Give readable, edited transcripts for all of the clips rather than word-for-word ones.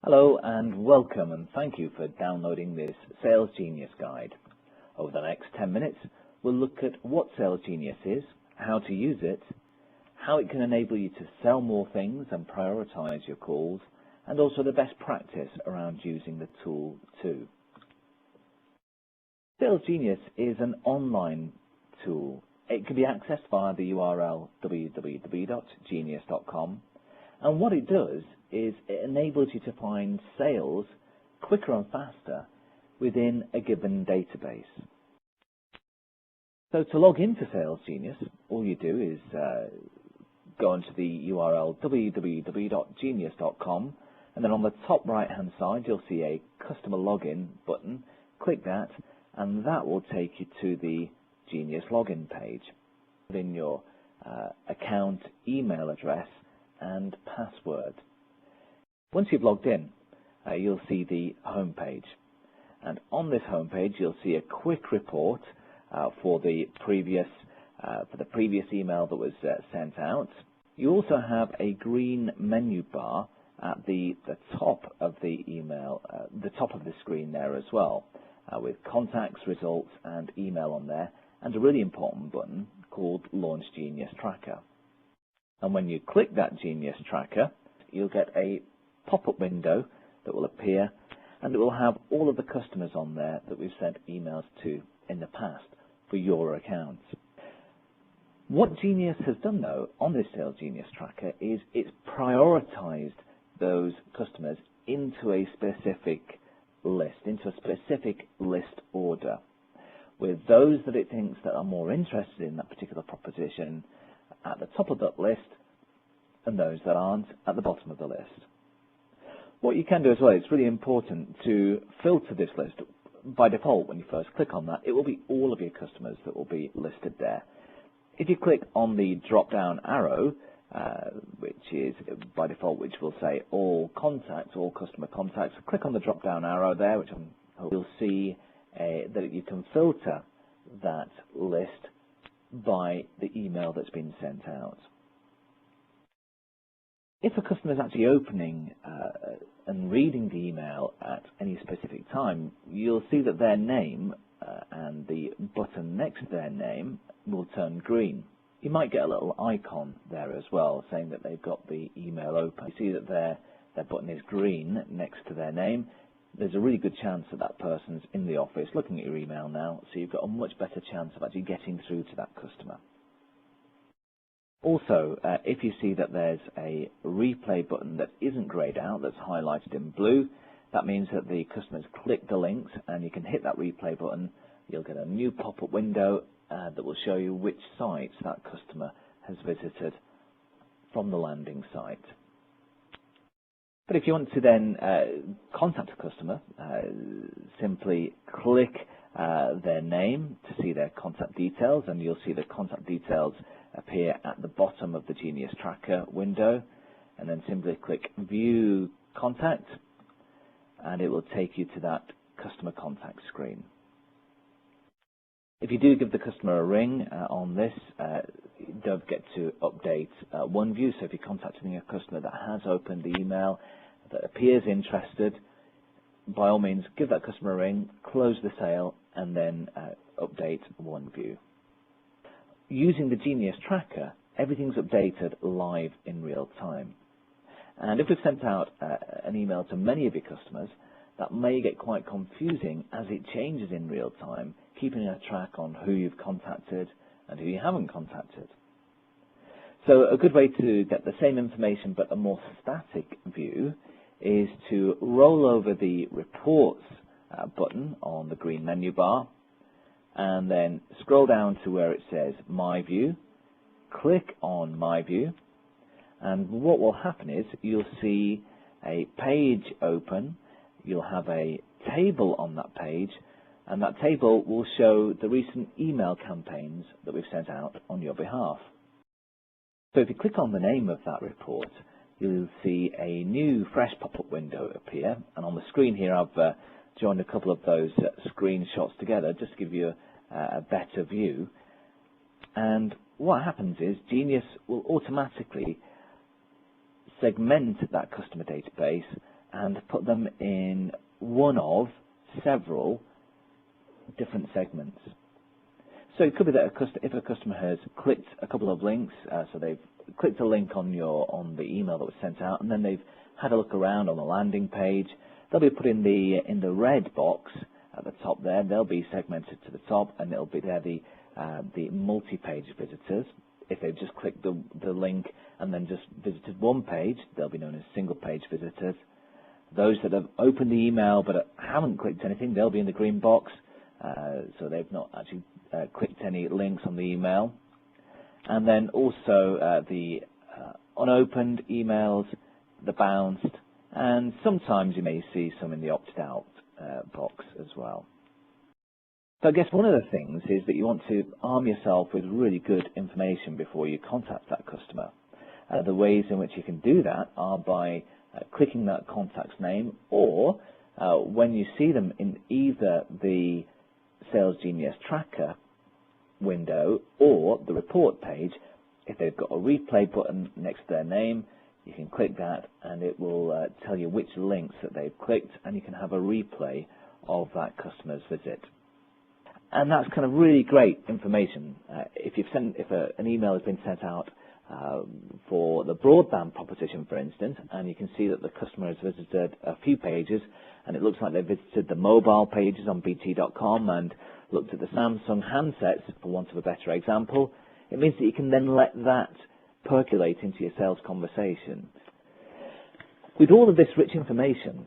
Hello and welcome, and thank you for downloading this Sales Genius guide. Over the next 10 minutes, we'll look at what Sales Genius is, how to use it, how it can enable you to sell more things and prioritize your calls, and also the best practice around using the tool too. Sales Genius is an online tool. It can be accessed via the URL www.genius.com, and what it does is it enables you to find sales quicker and faster within a given database. So to log into Sales Genius, all you do is go onto the URL www.genius.com, and then on the top right hand side you'll see a customer login button. Click that and that will take you to the Genius login page. Put in your account, email address and password. Once you've logged in, you'll see the home page, and on this home page you'll see a quick report for the previous email that was sent out. You also have a green menu bar at the top of the email, the top of the screen there as well, with contacts, results and email on there, and a really important button called Launch Genius Tracker. And when you click that Genius Tracker, you'll get a pop-up window that will appear, and it will have all of the customers on there that we've sent emails to in the past for your accounts. What Genius has done though on this Sales Genius Tracker is it's prioritized those customers into a specific list, order, with those that it thinks that are more interested in that particular proposition at the top of that list, and those that aren't at the bottom of the list. What you can do as well, it's really important to filter this list. By default, when you first click on that, it will be all of your customers that will be listed there. If you click on the drop-down arrow, which is by default, which will say all contacts, all customer contacts, click on the drop-down arrow there, which you'll see that you can filter that list by the email that's been sent out. If a customer is actually opening and reading the email at any specific time, you'll see that their name and the button next to their name will turn green. You might get a little icon there as well saying that they've got the email open. You see that their button is green next to their name. There's a really good chance that that person's in the office looking at your email now, so you've got a much better chance of actually getting through to that customer. Also, if you see that there's a replay button that isn't grayed out, that's highlighted in blue, that means that the customer's clicked the links and you can hit that replay button. You'll get a new pop-up window that will show you which sites that customer has visited from the landing site. But if you want to then contact a customer, simply click their name to see their contact details, and you'll see the contact details appear at the bottom of the Genius Tracker window, and then simply click View Contact and it will take you to that customer contact screen. If you do give the customer a ring on this, don't forget to update OneView. So if you're contacting a customer that has opened the email, that appears interested, by all means give that customer a ring, close the sale and then update OneView. Using the Genius Tracker, everything's updated live in real time. And if we've sent out an email to many of your customers, that may get quite confusing as it changes in real time, keeping a track on who you've contacted and who you haven't contacted. So a good way to get the same information but a more static view is to roll over the Reports button on the green menu bar, and then scroll down to where it says My View, click on My View, and what will happen is you'll see a page open, you'll have a table on that page, and that table will show the recent email campaigns that we've sent out on your behalf. So if you click on the name of that report, you'll see a new fresh pop-up window appear, and on the screen here I've joined a couple of those screenshots together just to give you a better view. And what happens is Genius will automatically segment that customer database and put them in one of several different segments. So it could be that if a customer has clicked a couple of links, so they've clicked a link on the email that was sent out, and then they've had a look around on the landing page, they'll be put in the red box at the top there. They'll be segmented to the top, and it'll be there the multi-page visitors. If they've just clicked the link and then just visited one page, they'll be known as single-page visitors. Those that have opened the email but haven't clicked anything, they'll be in the green box, so they've not actually clicked any links on the email. And then also the unopened emails, the bounced, and sometimes you may see some in the opted-out box as well. So I guess one of the things is that you want to arm yourself with really good information before you contact that customer. The ways in which you can do that are by clicking that contact's name, or when you see them in either the Sales Genius Tracker window or the report page, if they've got a replay button next to their name, you can click that and it will tell you which links that they've clicked, and you can have a replay of that customer's visit. And that's kind of really great information. If an email has been sent out for the broadband proposition, for instance, and you can see that the customer has visited a few pages, and it looks like they visited the mobile pages on BT.com and looked at the Samsung handsets, for want of a better example, it means that you can then let that percolate into your sales conversation. With all of this rich information,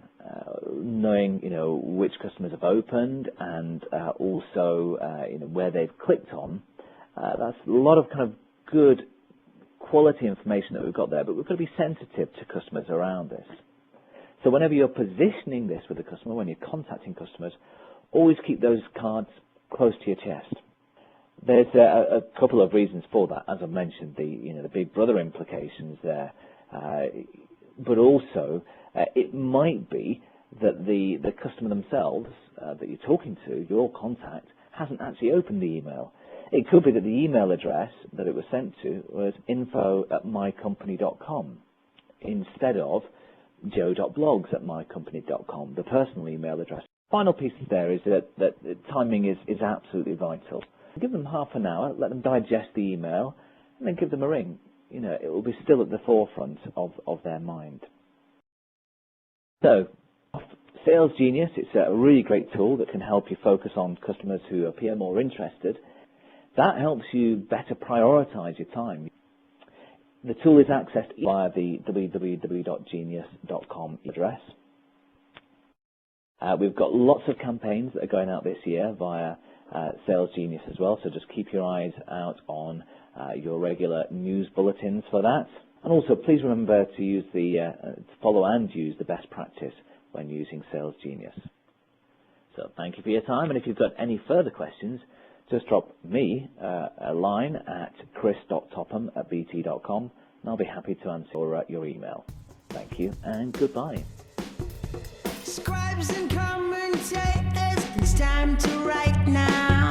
knowing which customers have opened and also where they've clicked on, that's a lot of kind of good quality information that we've got there, but we've got to be sensitive to customers around this. So whenever you're positioning this with a customer, when you're contacting customers, always keep those cards close to your chest. There's a couple of reasons for that, as I mentioned, the Big Brother implications there, but also it might be that the customer themselves that you're talking to, your contact, hasn't actually opened the email. It could be that the email address that it was sent to was info@mycompany.com instead of joe.blogs@mycompany.com, the personal email address. Final piece there is that timing is absolutely vital. Give them half an hour, let them digest the email, and then give them a ring. It will be still at the forefront of their mind. So, Sales Genius, it's a really great tool that can help you focus on customers who appear more interested. That helps you better prioritize your time. The tool is accessed via the www.genius.com address. We've got lots of campaigns that are going out this year via Sales Genius as well, so just keep your eyes out on your regular news bulletins for that. And also, please remember to use to follow and use the best practice when using Sales Genius. So thank you for your time, and if you've got any further questions, just drop me a line at chris.topham@bt.com, and I'll be happy to answer your email. Thank you, and goodbye. Scribes and commentators, it's time to write now.